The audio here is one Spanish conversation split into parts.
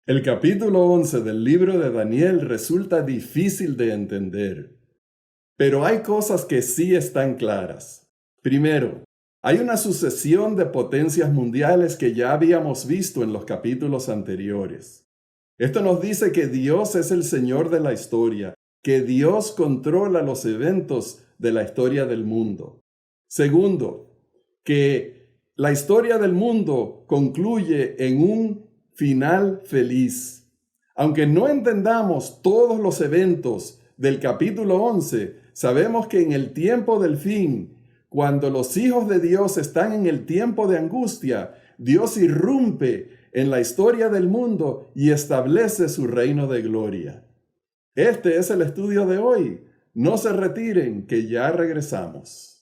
El capítulo 11 del libro de Daniel resulta difícil de entender, pero hay cosas que sí están claras. Primero, hay una sucesión de potencias mundiales que ya habíamos visto en los capítulos anteriores. Esto nos dice que Dios es el Señor de la historia, que Dios controla los eventos de la historia del mundo. Segundo, que la historia del mundo concluye en un final feliz. Aunque no entendamos todos los eventos del capítulo 11, sabemos que en el tiempo del fin, cuando los hijos de Dios están en el tiempo de angustia, Dios irrumpe en la historia del mundo y establece su reino de gloria. Este es el estudio de hoy. No se retiren, que ya regresamos.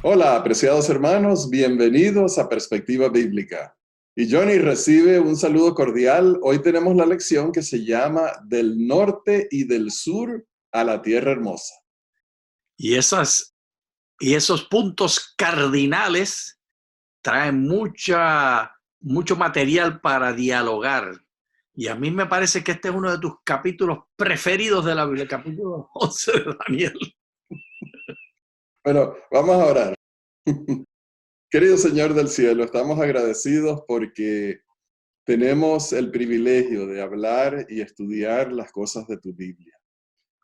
Hola, apreciados hermanos, bienvenidos a Perspectiva Bíblica. Y Johnny recibe un saludo cordial. Hoy tenemos la lección que se llama Del norte y del sur a la tierra hermosa. Y esos puntos cardinales traen mucho material para dialogar. Y a mí me parece que este es uno de tus capítulos preferidos de la Biblia, el capítulo 11 de Daniel. Bueno, vamos a orar. Querido Señor del cielo, estamos agradecidos porque tenemos el privilegio de hablar y estudiar las cosas de tu Biblia.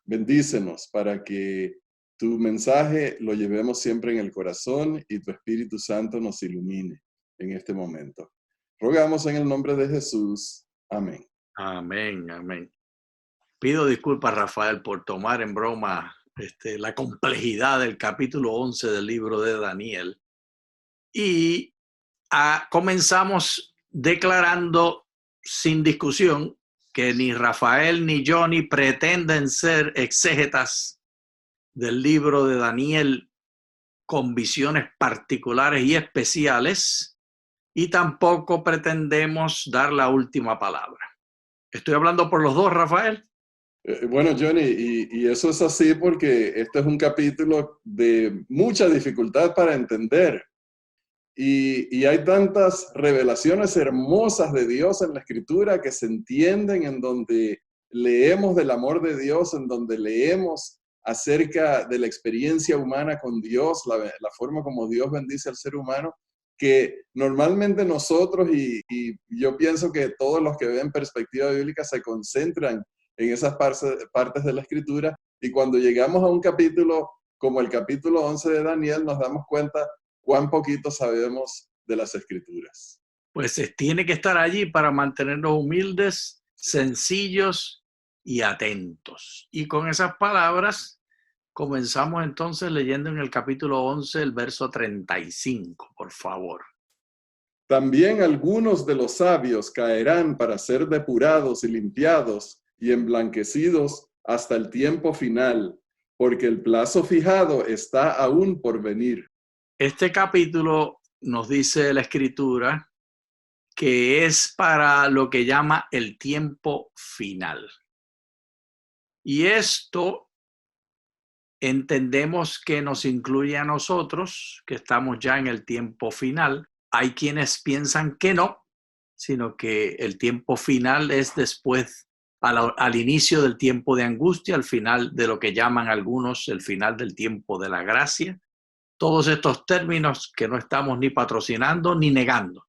Bendícenos para que tu mensaje lo llevemos siempre en el corazón y tu Espíritu Santo nos ilumine en este momento. Rogamos en el nombre de Jesús. Amén. Amén, amén. Pido disculpas, Rafael, por tomar en broma la complejidad del capítulo 11 del libro de Daniel. Y comenzamos declarando sin discusión que ni Rafael ni Johnny pretenden ser exégetas del libro de Daniel con visiones particulares y especiales, y tampoco pretendemos dar la última palabra. ¿Estoy hablando por los dos, Rafael? Bueno, Johnny, y eso es así porque este es un capítulo de mucha dificultad para entender. Y hay tantas revelaciones hermosas de Dios en la Escritura que se entienden, en donde leemos del amor de Dios, en donde leemos acerca de la experiencia humana con Dios, la forma como Dios bendice al ser humano, que normalmente nosotros, y yo pienso que todos los que ven perspectiva bíblica se concentran en esas partes de la Escritura, y cuando llegamos a un capítulo como el capítulo 11 de Daniel, nos damos cuenta cuán poquito sabemos de las Escrituras. Pues tiene que estar allí para mantenernos humildes, sencillos y atentos. Y con esas palabras comenzamos entonces leyendo en el capítulo 11 el verso 35, por favor. También algunos de los sabios caerán para ser depurados y limpiados y emblanquecidos hasta el tiempo final, porque el plazo fijado está aún por venir. Este capítulo nos dice la Escritura que es para lo que llama el tiempo final. Y esto entendemos que nos incluye a nosotros, que estamos ya en el tiempo final. Hay quienes piensan que no, sino que el tiempo final es después, al inicio del tiempo de angustia, al final de lo que llaman algunos el final del tiempo de la gracia. Todos estos términos que no estamos ni patrocinando ni negando.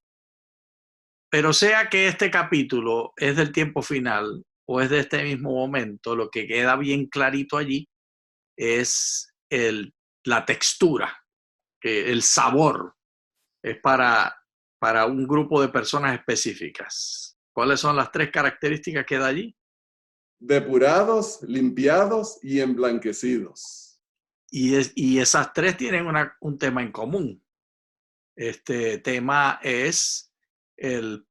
Pero sea que este capítulo es del tiempo final o es de este mismo momento, lo que queda bien clarito allí es la textura, el sabor. Es para un grupo de personas específicas. ¿Cuáles son las tres características que da allí? Depurados, limpiados y emblanquecidos. Y esas tres tienen un tema en común. Este tema es el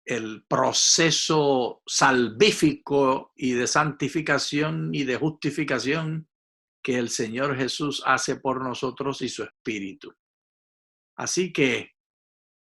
el proceso salvífico y de santificación y de justificación que el Señor Jesús hace por nosotros y su Espíritu. Así que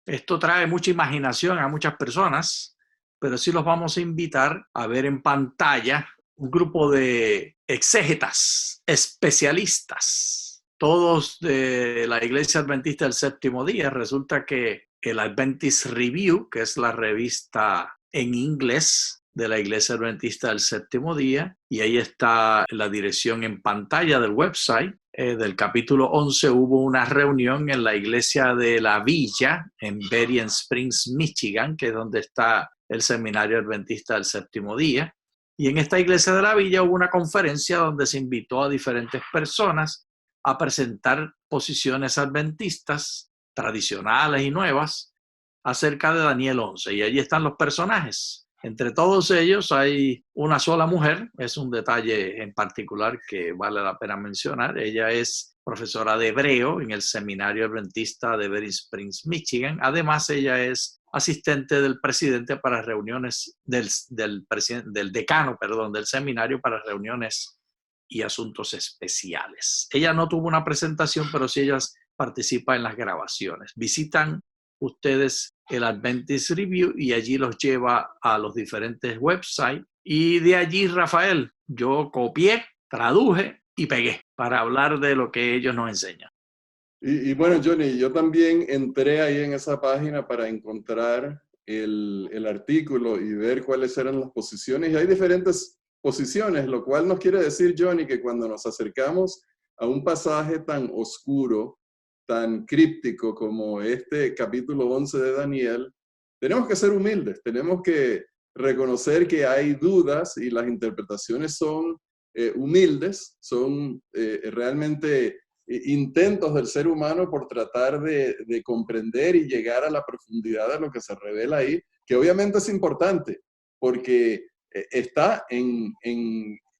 esto trae mucha imaginación a muchas personas, pero sí los vamos a invitar a ver en pantalla un grupo de exégetas, especialistas, todos de la Iglesia Adventista del Séptimo Día. Resulta que el Adventist Review, que es la revista en inglés de la Iglesia Adventista del Séptimo Día, y ahí está la dirección en pantalla del website. Del capítulo 11 hubo una reunión en la iglesia de la Villa, en Berrien Springs, Michigan, que es donde está el Seminario Adventista del Séptimo Día. Y en esta iglesia de la Villa hubo una conferencia donde se invitó a diferentes personas a presentar posiciones adventistas tradicionales y nuevas acerca de Daniel 11. Y allí están los personajes. Entre todos ellos hay una sola mujer, es un detalle en particular que vale la pena mencionar. Ella es profesora de hebreo en el Seminario Adventista de Berrien Springs, Michigan. Además, ella es asistente del presidente para reuniones, del decano, del seminario para reuniones y asuntos especiales. Ella no tuvo una presentación, pero sí ella participa en las grabaciones. Visitan ustedes el Adventist Review y allí los lleva a los diferentes websites. Y de allí, Rafael, yo copié, traduje y pegué para hablar de lo que ellos nos enseñan. Y bueno, Johnny, yo también entré ahí en esa página para encontrar el artículo y ver cuáles eran las posiciones. Y hay diferentes posiciones, lo cual nos quiere decir, Johnny, que cuando nos acercamos a un pasaje tan oscuro, tan críptico como este capítulo 11 de Daniel, tenemos que ser humildes, tenemos que reconocer que hay dudas y las interpretaciones son humildes, son realmente intentos del ser humano por tratar de comprender y llegar a la profundidad de lo que se revela ahí, que obviamente es importante, porque está en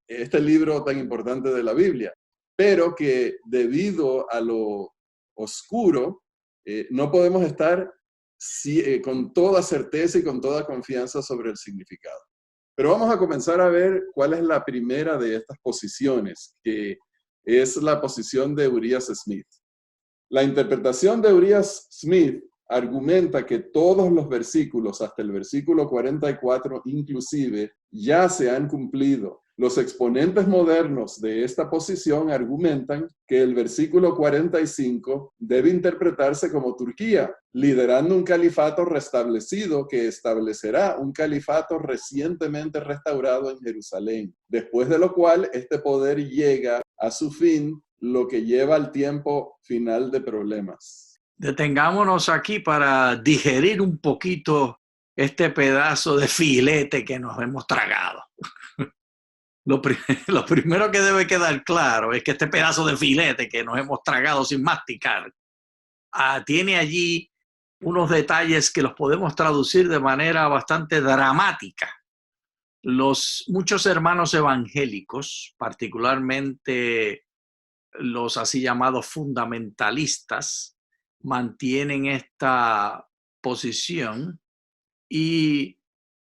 este libro tan importante de la Biblia, pero que debido a lo oscuro, no podemos estar con toda certeza y con toda confianza sobre el significado. Pero vamos a comenzar a ver cuál es la primera de estas posiciones, que es la posición de Urias Smith. La interpretación de Urias Smith argumenta que todos los versículos, hasta el versículo 44 inclusive, ya se han cumplido. Los exponentes modernos de esta posición argumentan que el versículo 45 debe interpretarse como Turquía, liderando un califato restablecido que establecerá un califato recientemente restaurado en Jerusalén, después de lo cual este poder llega a su fin, lo que lleva al tiempo final de problemas. Detengámonos aquí para digerir un poquito este pedazo de filete que nos hemos tragado. Lo primero que debe quedar claro es que este pedazo de filete que nos hemos tragado sin masticar tiene allí unos detalles que los podemos traducir de manera bastante dramática. Muchos hermanos evangélicos, particularmente los así llamados fundamentalistas, mantienen esta posición, y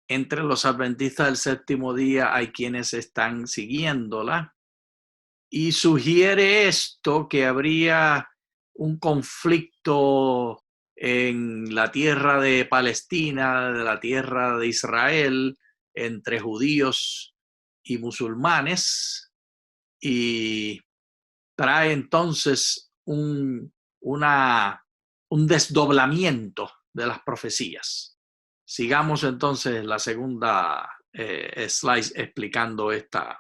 entre los adventistas del séptimo día hay quienes están siguiéndola, y sugiere esto, que habría un conflicto en la tierra de Palestina, de la tierra de Israel, entre judíos y musulmanes, y trae entonces un desdoblamiento de las profecías. Sigamos entonces la segunda slide explicando esta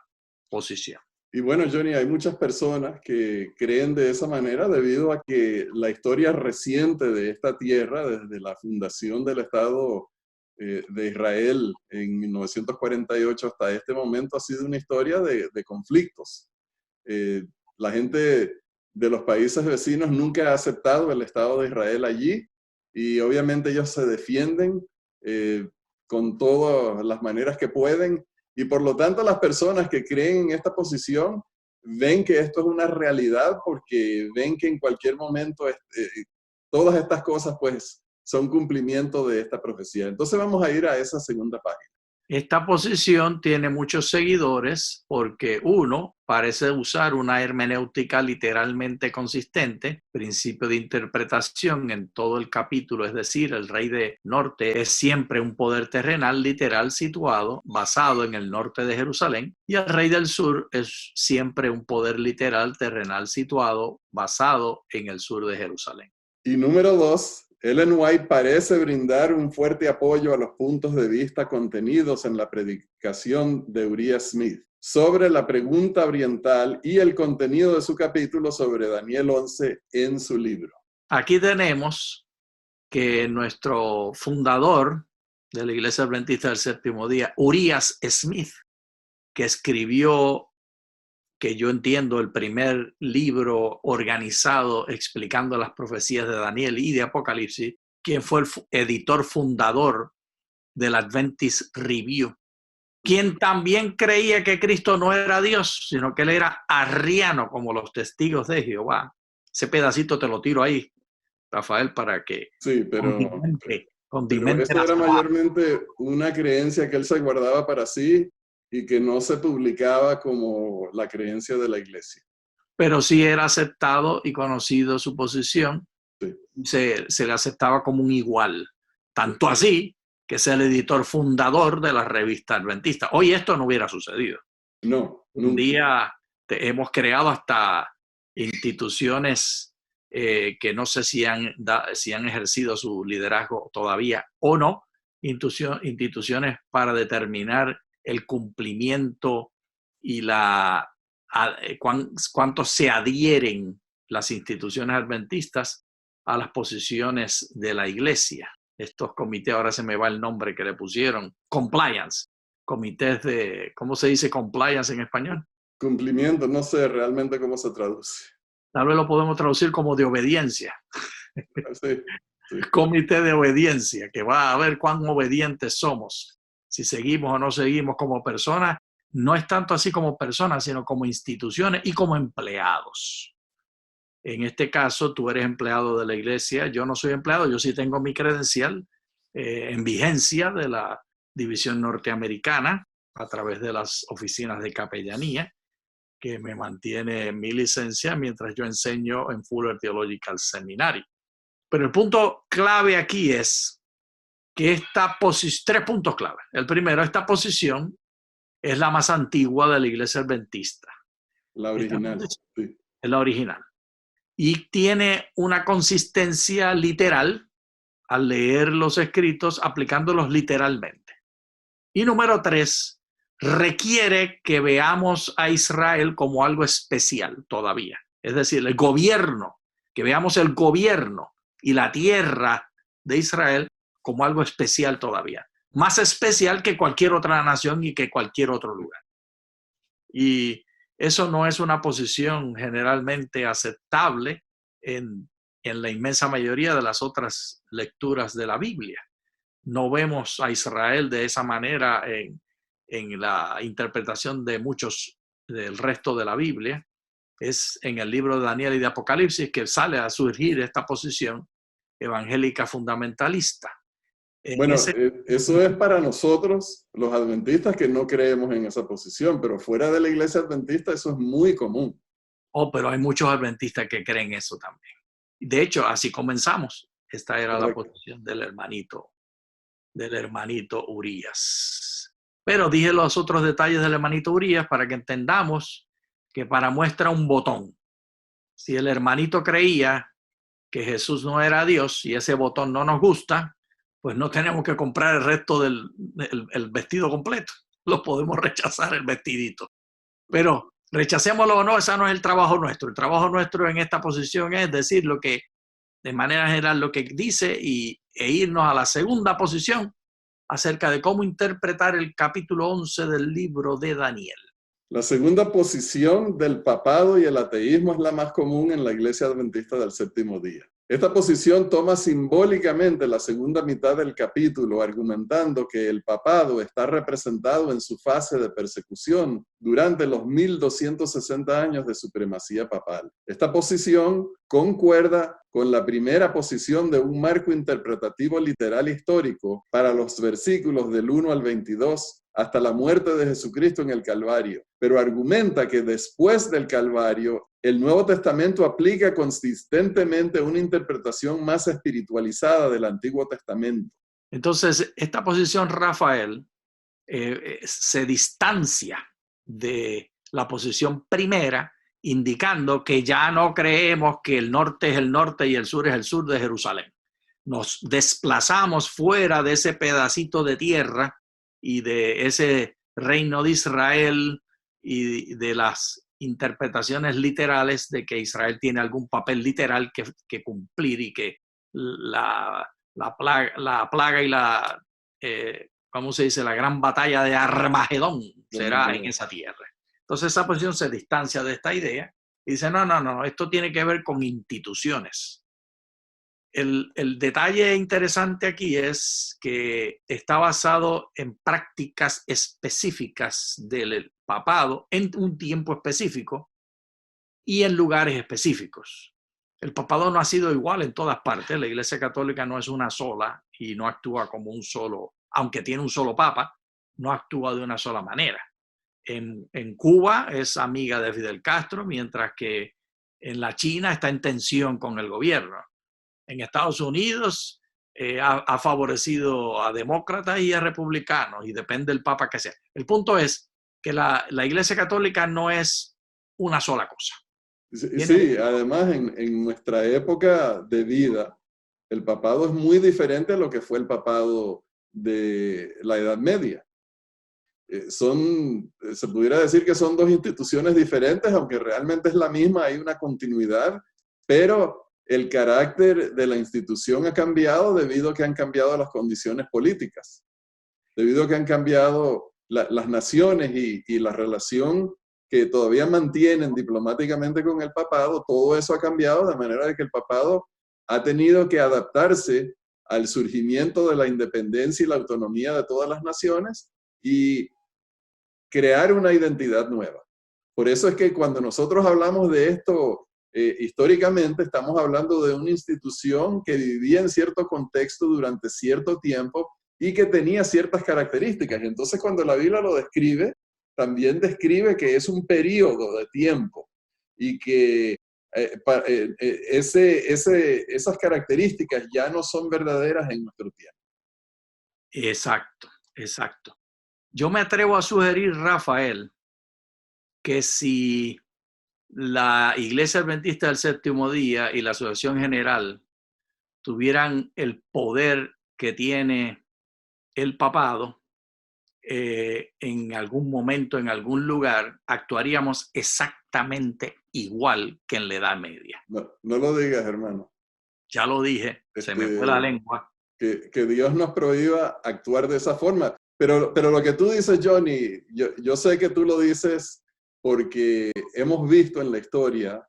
posición. Y bueno, Johnny, hay muchas personas que creen de esa manera debido a que la historia reciente de esta tierra, desde la fundación del Estado de Israel en 1948 hasta este momento, ha sido una historia de conflictos. La gente de los países vecinos nunca ha aceptado el Estado de Israel allí, y obviamente ellos se defienden con todas las maneras que pueden, y por lo tanto las personas que creen en esta posición ven que esto es una realidad, porque ven que en cualquier momento todas estas cosas pues son cumplimiento de esta profecía. Entonces vamos a ir a esa segunda página. Esta posición tiene muchos seguidores porque uno parece usar una hermenéutica literalmente consistente, principio de interpretación en todo el capítulo, es decir, el rey del norte es siempre un poder terrenal literal situado, basado en el norte de Jerusalén, y el rey del sur es siempre un poder literal terrenal situado, basado en el sur de Jerusalén. Y número 2, Ellen White parece brindar un fuerte apoyo a los puntos de vista contenidos en la predicación de Uriah Smith sobre la pregunta oriental y el contenido de su capítulo sobre Daniel 11 en su libro. Aquí tenemos que nuestro fundador de la Iglesia Adventista del Séptimo Día, Uriah Smith, que escribió, que yo entiendo, el primer libro organizado explicando las profecías de Daniel y de Apocalipsis, quien fue el editor fundador del Adventist Review, quien también creía que Cristo no era Dios, sino que él era arriano, como los testigos de Jehová. Ese pedacito te lo tiro ahí, Rafael, para que Sí, pero condimente eso era mayormente una creencia que él se guardaba para sí y que no se publicaba como la creencia de la iglesia. Pero sí era aceptado y conocido su posición, sí. Se le aceptaba como un igual, tanto así que es el editor fundador de la revista adventista. Hoy esto no hubiera sucedido. No. Un día hemos creado hasta instituciones que no sé si han ejercido su liderazgo todavía o no, instituciones para determinar el cumplimiento y cuánto se adhieren las instituciones adventistas a las posiciones de la iglesia. Estos comités, ahora se me va el nombre que le pusieron, compliance, comités de, ¿cómo se dice compliance en español? Cumplimiento, no sé realmente cómo se traduce. Tal vez lo podemos traducir como de obediencia. Sí. Comité de obediencia, que va a ver cuán obedientes somos, si seguimos o no seguimos como personas. No es tanto así como personas, sino como instituciones y como empleados. En este caso, tú eres empleado de la iglesia, yo no soy empleado, yo sí tengo mi credencial en vigencia de la División Norteamericana a través de las oficinas de capellanía, que me mantiene mi licencia mientras yo enseño en Fuller Theological Seminary. Pero el punto clave aquí es que tres puntos clave. El primero, esta posición es la más antigua de la iglesia adventista. La original. Sí. Es la original. Y tiene una consistencia literal al leer los escritos, aplicándolos literalmente. Y número 3, requiere que veamos a Israel como algo especial todavía. Es decir, el gobierno, que veamos el gobierno y la tierra de Israel como algo especial todavía. Más especial que cualquier otra nación y que cualquier otro lugar. Y eso no es una posición generalmente aceptable en la inmensa mayoría de las otras lecturas de la Biblia. No vemos a Israel de esa manera en la interpretación de muchos del resto de la Biblia. Es en el libro de Daniel y de Apocalipsis que sale a surgir esta posición evangélica fundamentalista. Bueno, eso es para nosotros, los adventistas, que no creemos en esa posición, pero fuera de la iglesia adventista eso es muy común. Pero hay muchos adventistas que creen eso también. De hecho, así comenzamos. Esta era Correcto. La posición del hermanito Urias. Pero dije los otros detalles del hermanito Urias para que entendamos que para muestra un botón. Si el hermanito creía que Jesús no era Dios y ese botón no nos gusta, pues no tenemos que comprar el resto del vestido completo. Lo podemos rechazar el vestidito. Pero rechacémoslo o no, ese no es el trabajo nuestro. El trabajo nuestro en esta posición es decir lo que, de manera general, lo que dice e irnos a la segunda posición acerca de cómo interpretar el capítulo 11 del libro de Daniel. La segunda posición del papado y el ateísmo es la más común en la iglesia adventista del séptimo día. Esta posición toma simbólicamente la segunda mitad del capítulo, argumentando que el papado está representado en su fase de persecución durante los 1260 años de supremacía papal. Esta posición concuerda con la primera posición de un marco interpretativo literal histórico para los versículos del 1 al 22 hasta la muerte de Jesucristo en el Calvario, pero argumenta que después del Calvario el Nuevo Testamento aplica consistentemente una interpretación más espiritualizada del Antiguo Testamento. Entonces, esta posición, Rafael, se distancia de la posición primera, indicando que ya no creemos que el norte es el norte y el sur es el sur de Jerusalén. Nos desplazamos fuera de ese pedacito de tierra y de ese reino de Israel y de las interpretaciones literales de que Israel tiene algún papel literal que cumplir y que la plaga y la, ¿cómo se dice? La gran batalla de Armagedón será en esa tierra. Entonces esa posición se distancia de esta idea y dice, no, esto tiene que ver con instituciones. El detalle interesante aquí es que está basado en prácticas específicas del papado en un tiempo específico y en lugares específicos. El papado no ha sido igual en todas partes. La Iglesia Católica no es una sola y no actúa como un solo, aunque tiene un solo papa, no actúa de una sola manera. En Cuba es amiga de Fidel Castro, mientras que en la China está en tensión con el gobierno. En Estados Unidos ha favorecido a demócratas y a republicanos, y depende del papa que sea. El punto es que la Iglesia Católica no es una sola cosa. Sí, además en nuestra época de vida, el papado es muy diferente a lo que fue el papado de la Edad Media. Se pudiera decir que son dos instituciones diferentes, aunque realmente es la misma, hay una continuidad, pero el carácter de la institución ha cambiado debido a que han cambiado las condiciones políticas, debido a que han cambiado las naciones y la relación que todavía mantienen diplomáticamente con el papado. Todo eso ha cambiado de manera de que el papado ha tenido que adaptarse al surgimiento de la independencia y la autonomía de todas las naciones y crear una identidad nueva. Por eso es que cuando nosotros hablamos de esto históricamente, estamos hablando de una institución que vivía en cierto contexto durante cierto tiempo y que tenía ciertas características. Y entonces cuando la Biblia lo describe, también describe que es un periodo de tiempo y que esas características ya no son verdaderas en nuestro tiempo. Exacto. Yo me atrevo a sugerir, Rafael, que si la Iglesia Adventista del Séptimo Día y la Asociación General tuvieran el poder que tiene el papado, en algún momento, en algún lugar, actuaríamos exactamente igual que en la Edad Media. No lo digas, hermano. Ya lo dije, se me fue la lengua. Que Dios nos prohíba actuar de esa forma. Pero lo que tú dices, Johnny, yo sé que tú lo dices porque hemos visto en la historia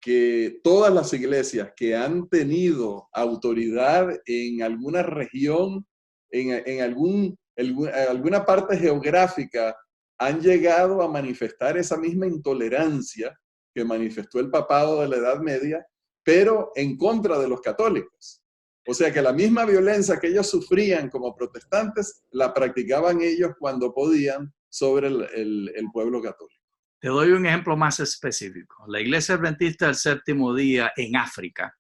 que todas las iglesias que han tenido autoridad en alguna región, en alguna parte geográfica, han llegado a manifestar esa misma intolerancia que manifestó el papado de la Edad Media, pero en contra de los católicos. O sea que la misma violencia que ellos sufrían como protestantes, la practicaban ellos cuando podían sobre el pueblo católico. Te doy un ejemplo más específico. La Iglesia Adventista del Séptimo Día en África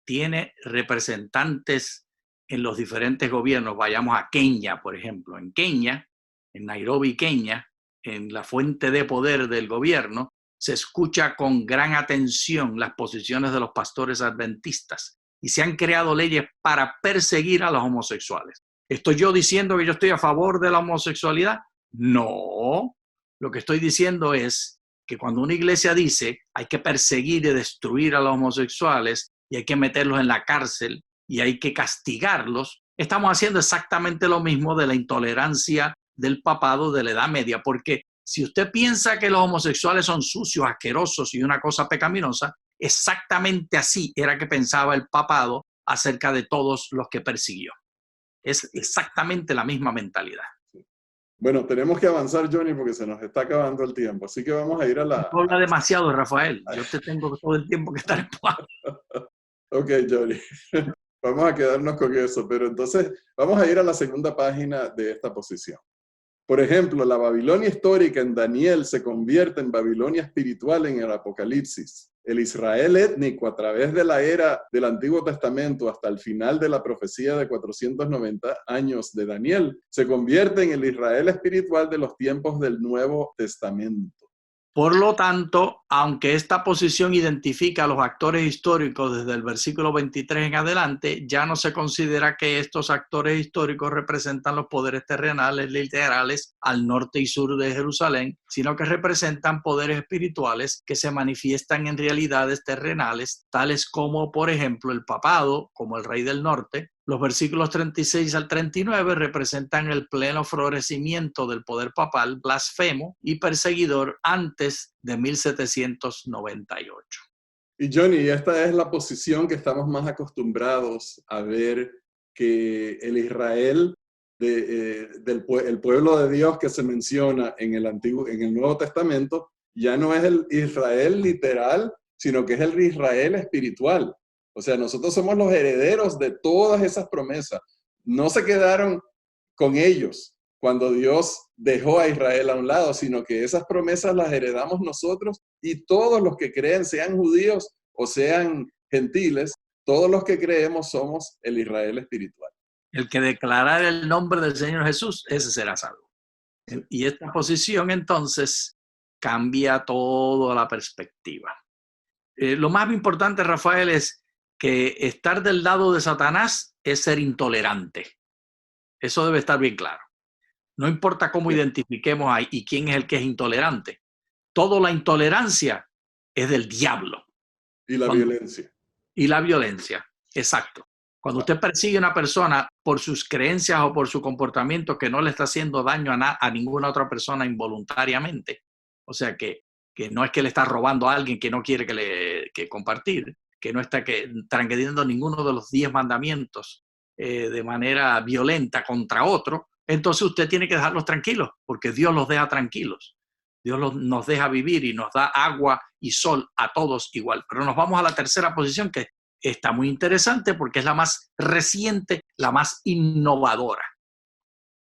tiene representantes en los diferentes gobiernos. Vayamos a Kenia, por ejemplo. En Kenia, en Nairobi, Kenia, en la fuente de poder del gobierno, se escucha con gran atención las posiciones de los pastores adventistas y se han creado leyes para perseguir a los homosexuales. ¿Estoy yo diciendo que yo estoy a favor de la homosexualidad? No. Lo que estoy diciendo es que cuando una iglesia dice hay que perseguir y destruir a los homosexuales y hay que meterlos en la cárcel y hay que castigarlos, estamos haciendo exactamente lo mismo de la intolerancia del papado de la Edad Media, porque si usted piensa que los homosexuales son sucios, asquerosos y una cosa pecaminosa, exactamente así era que pensaba el papado acerca de todos los que persiguió. Es exactamente la misma mentalidad. Bueno, tenemos que avanzar, Johnny, porque se nos está acabando el tiempo. Así que vamos a ir a la... No habla demasiado, Rafael. Yo te tengo todo el tiempo que estar empujando. Ok, Johnny. Vamos a quedarnos con eso. Pero entonces, vamos a ir a la segunda página de esta posición. Por ejemplo, la Babilonia histórica en Daniel se convierte en Babilonia espiritual en el Apocalipsis. El Israel étnico a través de la era del Antiguo Testamento hasta el final de la profecía de 490 años de Daniel se convierte en el Israel espiritual de los tiempos del Nuevo Testamento. Por lo tanto, aunque esta posición identifica a los actores históricos desde el versículo 23 en adelante, ya no se considera que estos actores históricos representan los poderes terrenales literales al norte y sur de Jerusalén, sino que representan poderes espirituales que se manifiestan en realidades terrenales, tales como, por ejemplo, el papado, como el rey del norte. Los versículos 36 al 39 representan el pleno florecimiento del poder papal blasfemo y perseguidor antes de 1798. Y Johnny, esta es la posición que estamos más acostumbrados a ver, que el Israel, el pueblo de Dios que se menciona en el Nuevo Testamento, ya no es el Israel literal, sino que es el Israel espiritual. O sea, nosotros somos los herederos de todas esas promesas. No se quedaron con ellos cuando Dios dejó a Israel a un lado, sino que esas promesas las heredamos nosotros y todos los que creen, sean judíos o sean gentiles, todos los que creemos somos el Israel espiritual. El que declarara el nombre del Señor Jesús, ese será salvo. Sí. Y esta posición entonces cambia toda la perspectiva. Lo más importante, Rafael, es que estar del lado de Satanás es ser intolerante. Eso debe estar bien claro. No importa cómo identifiquemos ahí y quién es el que es intolerante. Toda la intolerancia es del diablo. Y la violencia. Y la violencia, exacto. Cuando usted persigue a una persona por sus creencias o por su comportamiento que no le está haciendo daño a ninguna otra persona involuntariamente, o sea que no es que le está robando a alguien que no quiere que compartir, que no está transgrediendo ninguno de los 10 mandamientos de manera violenta contra otro, entonces usted tiene que dejarlos tranquilos, porque Dios los deja tranquilos. Dios nos deja vivir y nos da agua y sol a todos igual. Pero nos vamos a la tercera posición, que está muy interesante porque es la más reciente, la más innovadora.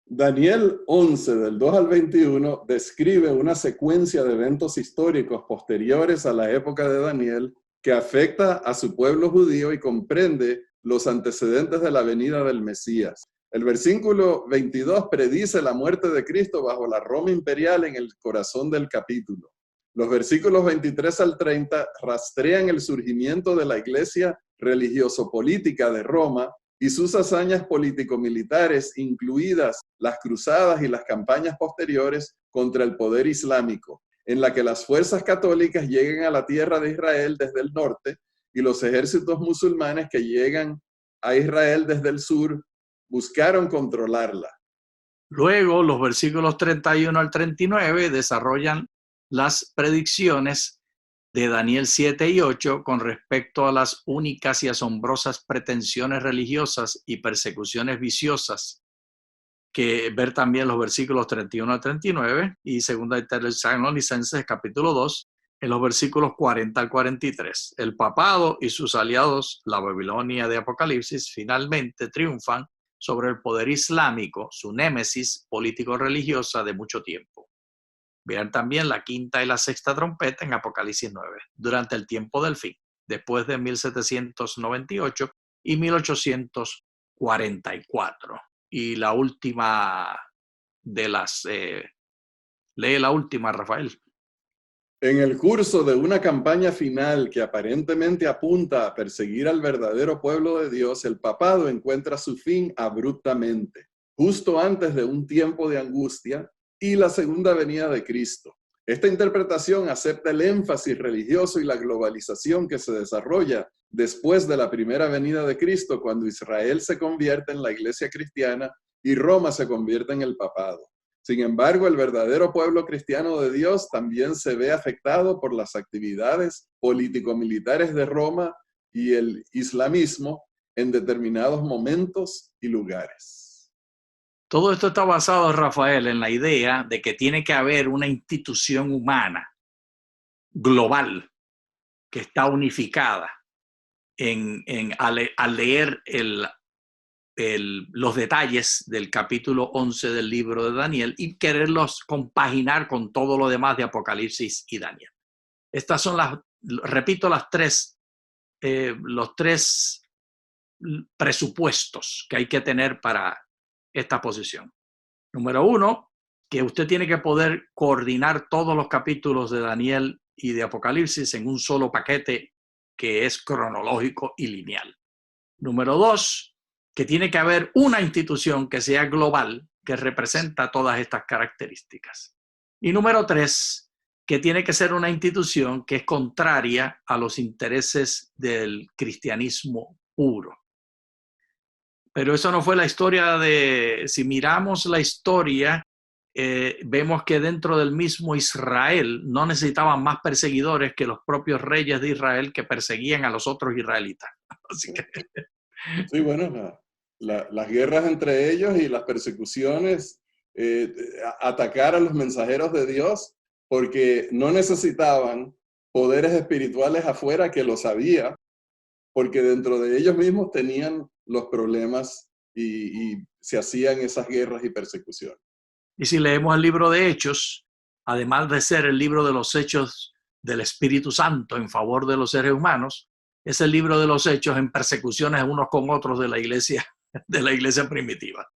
Daniel 11, del 2 al 21, describe una secuencia de eventos históricos posteriores a la época de Daniel que afecta a su pueblo judío y comprende los antecedentes de la venida del Mesías. El versículo 22 predice la muerte de Cristo bajo la Roma imperial en el corazón del capítulo. Los versículos 23 al 30 rastrean el surgimiento de la iglesia religioso-política de Roma y sus hazañas político-militares, incluidas las cruzadas y las campañas posteriores contra el poder islámico, en la que las fuerzas católicas llegan a la tierra de Israel desde el norte y los ejércitos musulmanes que llegan a Israel desde el sur buscaron controlarla. Luego, los versículos 31 al 39 desarrollan las predicciones de Daniel 7 y 8 con respecto a las únicas y asombrosas pretensiones religiosas y persecuciones viciosas, que ver también los versículos 31 al 39 y segunda de Tesalonicenses capítulo 2, en los versículos 40 al 43. El papado y sus aliados, la Babilonia de Apocalipsis, finalmente triunfan sobre el poder islámico, su némesis político-religiosa de mucho tiempo. Vean también la quinta y la sexta trompeta en Apocalipsis 9, durante el tiempo del fin, después de 1798 y 1844. Y la última de las... lee la última, Rafael. En el curso de una campaña final que aparentemente apunta a perseguir al verdadero pueblo de Dios, el papado encuentra su fin abruptamente, justo antes de un tiempo de angustia y la segunda venida de Cristo. Esta interpretación acepta el énfasis religioso y la globalización que se desarrolla después de la primera venida de Cristo, cuando Israel se convierte en la iglesia cristiana y Roma se convierte en el papado. Sin embargo, el verdadero pueblo cristiano de Dios también se ve afectado por las actividades político-militares de Roma y el islamismo en determinados momentos y lugares. Todo esto está basado, Rafael, en la idea de que tiene que haber una institución humana global que está unificada al leer los detalles del capítulo 11 del libro de Daniel y quererlos compaginar con todo lo demás de Apocalipsis y Daniel. Estas son repito, los tres presupuestos que hay que tener para esta posición. Número uno, que usted tiene que poder coordinar todos los capítulos de Daniel y de Apocalipsis en un solo paquete que es cronológico y lineal. Número dos, que tiene que haber una institución que sea global, que representa todas estas características. Y número tres, que tiene que ser una institución que es contraria a los intereses del cristianismo puro. Pero eso no fue la historia si miramos la historia, vemos que dentro del mismo Israel no necesitaban más perseguidores que los propios reyes de Israel que perseguían a los otros israelitas. Así que... Sí, bueno, las guerras entre ellos y las persecuciones, atacar a los mensajeros de Dios, porque no necesitaban poderes espirituales afuera que lo sabía, porque dentro de ellos mismos tenían los problemas y se hacían esas guerras y persecuciones. Y si leemos el libro de Hechos, además de ser el libro de los hechos del Espíritu Santo en favor de los seres humanos, es el libro de los hechos en persecuciones unos con otros de la iglesia primitiva,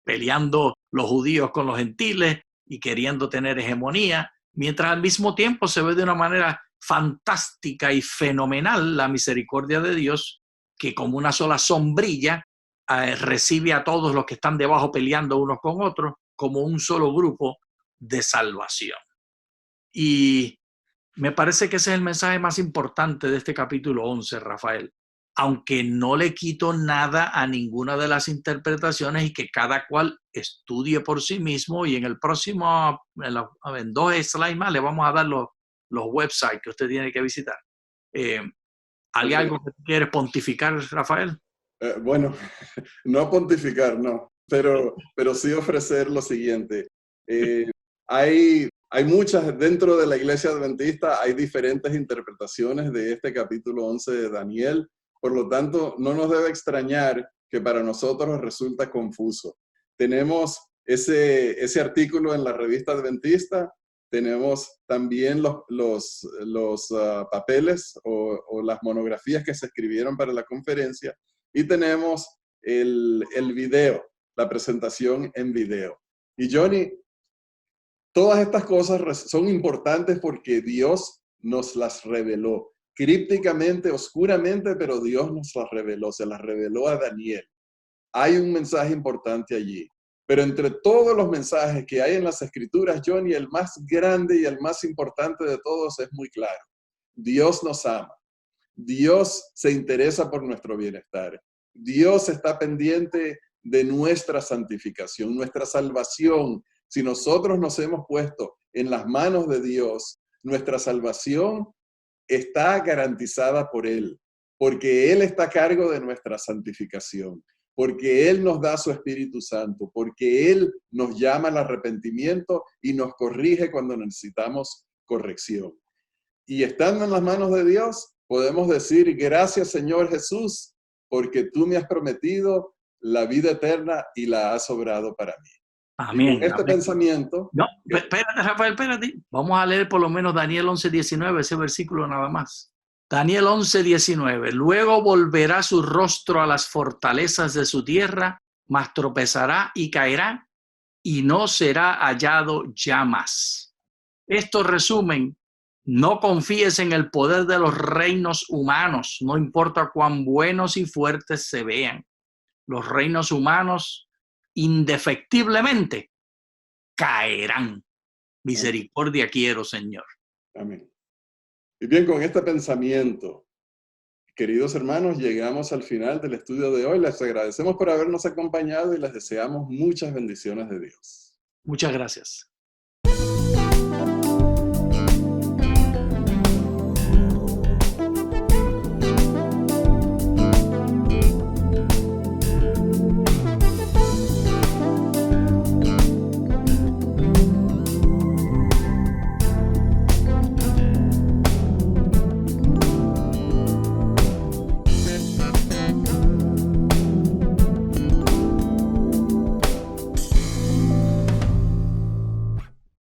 peleando los judíos con los gentiles y queriendo tener hegemonía, mientras al mismo tiempo se ve de una manera fantástica y fenomenal la misericordia de Dios, que como una sola sombrilla recibe a todos los que están debajo peleando unos con otros como un solo grupo de salvación. Y me parece que ese es el mensaje más importante de este capítulo 11, Rafael. Aunque no le quito nada a ninguna de las interpretaciones y que cada cual estudie por sí mismo, y en el próximo, en 2 slides más, le vamos a dar los websites que usted tiene que visitar. ¿Hay algo que quieres pontificar, Rafael? Bueno, no pontificar, no, pero sí ofrecer lo siguiente. Hay muchas, dentro de la iglesia adventista, hay diferentes interpretaciones de este capítulo 11 de Daniel. Por lo tanto, no nos debe extrañar que para nosotros resulta confuso. Tenemos ese artículo en la revista adventista, tenemos también los papeles o las monografías que se escribieron para la conferencia, y tenemos el video, la presentación en video. Y Johnny, todas estas cosas son importantes porque Dios nos las reveló. Crípticamente, oscuramente, pero Dios nos las reveló, se las reveló a Daniel. Hay un mensaje importante allí. Pero entre todos los mensajes que hay en las Escrituras, Johnny, el más grande y el más importante de todos es muy claro. Dios nos ama. Dios se interesa por nuestro bienestar. Dios está pendiente de nuestra santificación, nuestra salvación. Si nosotros nos hemos puesto en las manos de Dios, nuestra salvación está garantizada por Él, porque Él está a cargo de nuestra santificación, porque Él nos da su Espíritu Santo, porque Él nos llama al arrepentimiento y nos corrige cuando necesitamos corrección. Y estando en las manos de Dios, podemos decir, gracias Señor Jesús, porque tú me has prometido la vida eterna y la has obrado para mí. Amén. Y con este pensamiento... No, espérate, Rafael, espérate. Vamos a leer por lo menos Daniel 11:19, ese versículo nada más. Daniel 11:19. Luego volverá su rostro a las fortalezas de su tierra, mas tropezará y caerá, y no será hallado ya más. Esto resumen: no confíes en el poder de los reinos humanos, no importa cuán buenos y fuertes se vean. Los reinos humanos indefectiblemente caerán. Misericordia quiero, Señor. Amén. Y bien, con este pensamiento, queridos hermanos, llegamos al final del estudio de hoy. Les agradecemos por habernos acompañado y les deseamos muchas bendiciones de Dios. Muchas gracias.